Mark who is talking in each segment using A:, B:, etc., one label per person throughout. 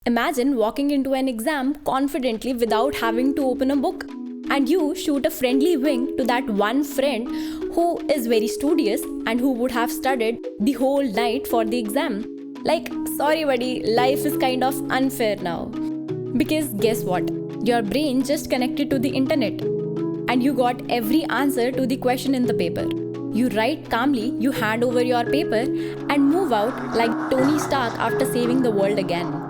A: Imagine walking into an exam confidently without having to open a book, and you shoot a friendly wink to that one friend who is very studious and who would have studied the whole night for the exam. Like, sorry, buddy, life is kind of unfair now. Because guess what? Your brain just connected to the internet, and you got every answer to the question in the paper. You write calmly, you hand over your paper, and move out like Tony Stark after saving the world again.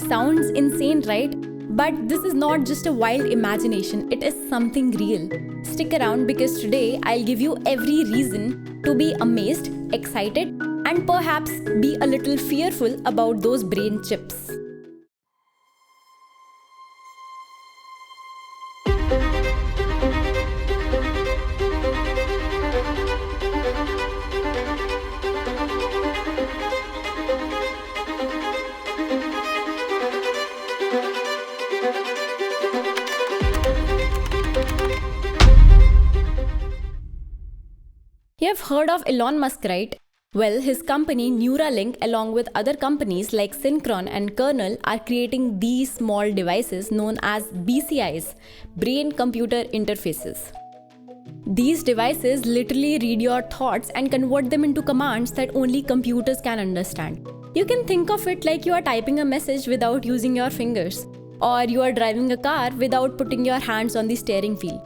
A: Sounds insane, right? But this is not just a wild imagination, it is something real. Stick around because today I'll give you every reason to be amazed, excited, and perhaps be a little fearful about those brain chips. You have heard of Elon Musk, right? Well, his company Neuralink, along with other companies like Synchron and Kernel, are creating these small devices known as BCIs, brain computer interfaces. These devices literally read your thoughts and convert them into commands that only computers can understand. You can think of it like you are typing a message without using your fingers, or you are driving a car without putting your hands on the steering wheel.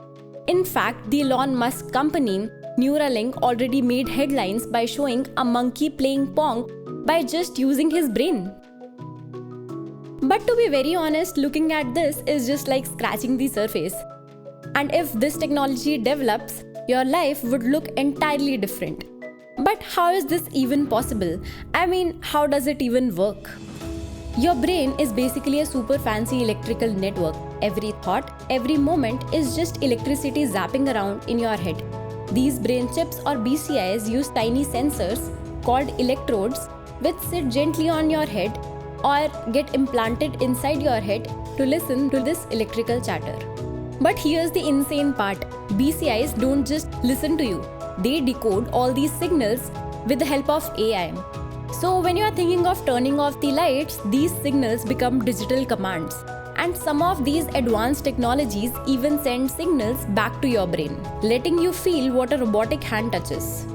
A: In fact, the Elon Musk company Neuralink already made headlines by showing a monkey playing Pong by just using his brain. But to be very honest, looking at this is just like scratching the surface. And if this technology develops, your life would look entirely different. But how is this even possible? I mean, how does it even work? Your brain is basically a super fancy electrical network. Every thought, every moment is just electricity zapping around in your head. These brain chips or BCIs use tiny sensors called electrodes which sit gently on your head or get implanted inside your head to listen to this electrical chatter. But here's the insane part. BCIs don't just listen to you. They decode all these signals with the help of AI. So when you are thinking of turning off the lights, these signals become digital commands. And some of these advanced technologies even send signals back to your brain, letting you feel what a robotic hand touches.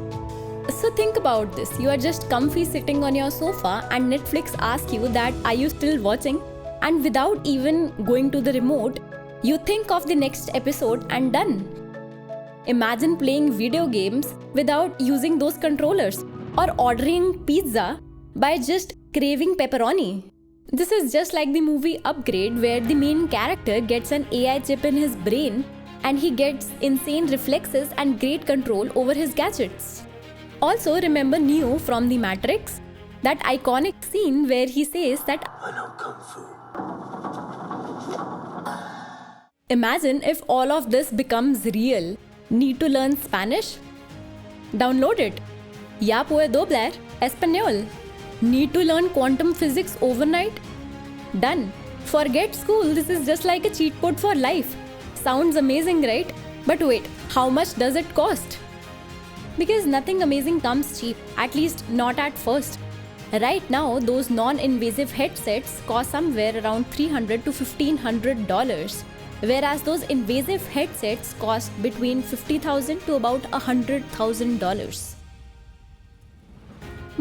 A: So think about this. You are just comfy sitting on your sofa and Netflix asks you that, are you still watching? And without even going to the remote, you think of the next episode and done. Imagine playing video games without using those controllers, or ordering pizza by just craving pepperoni. This is just like the movie Upgrade, where the main character gets an AI chip in his brain and he gets insane reflexes and great control over his gadgets. Also, remember Neo from The Matrix? That iconic scene where he says that, "I know Kung Fu." Imagine if all of this becomes real. Need to learn Spanish? Download it. Ya puedo hablar español. Need to learn quantum physics overnight? Done. Forget school, this is just like a cheat code for life. Sounds amazing, right? But wait, how much does it cost? Because nothing amazing comes cheap, at least not at first. Right now, those non-invasive headsets cost somewhere around $300 to $1,500, whereas those invasive headsets cost between $50,000 to about $100,000.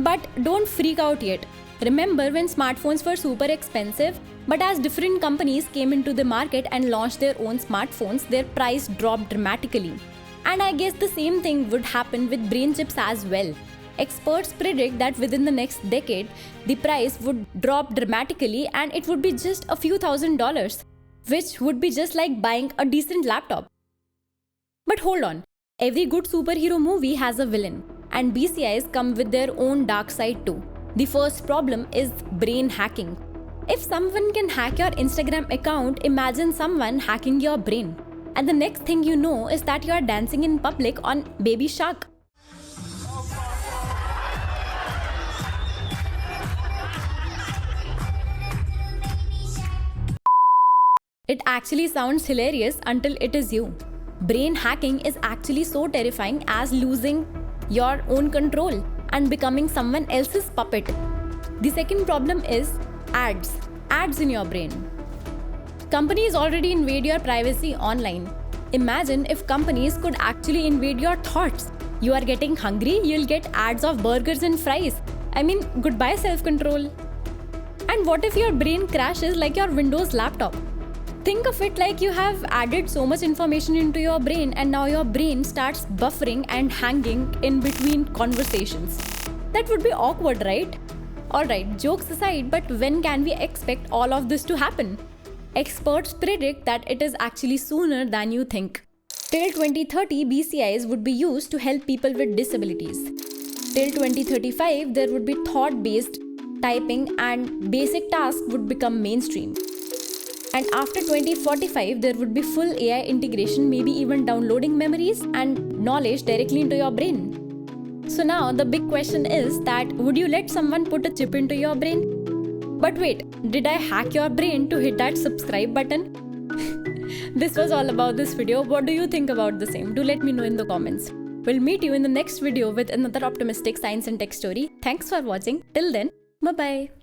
A: But don't freak out yet. Remember when smartphones were super expensive? But as different companies came into the market and launched their own smartphones, their price dropped dramatically. And I guess the same thing would happen with brain chips as well. Experts predict that within the next decade, the price would drop dramatically and it would be just a few $1,000s, which would be just like buying a decent laptop. But hold on, every good superhero movie has a villain. And BCIs come with their own dark side too. The first problem is brain hacking. If someone can hack your Instagram account, imagine someone hacking your brain. And the next thing you know is that you are dancing in public on Baby Shark. It actually sounds hilarious until it is you. Brain hacking is actually so terrifying as losing your own control and becoming someone else's puppet. The second problem is Ads in your brain. Companies already invade your privacy online. Imagine if companies could actually invade your thoughts. You are getting hungry, you'll get ads of burgers and fries. I mean, goodbye self-control. And what if your brain crashes like your Windows laptop? Think of it like you have added so much information into your brain and now your brain starts buffering and hanging in between conversations. That would be awkward, right? Alright, jokes aside, but when can we expect all of this to happen? Experts predict that it is actually sooner than you think. Till 2030, BCIs would be used to help people with disabilities. Till 2035, there would be thought-based typing and basic tasks would become mainstream. And after 2045, there would be full AI integration, maybe even downloading memories and knowledge directly into your brain. So now the big question is that would you let someone put a chip into your brain? But wait, did I hack your brain to hit that subscribe button? This was all about this video. What do you think about the same? Do let me know in the comments. We'll meet you in the next video with another optimistic science and tech story. Thanks for watching. Till then, bye-bye.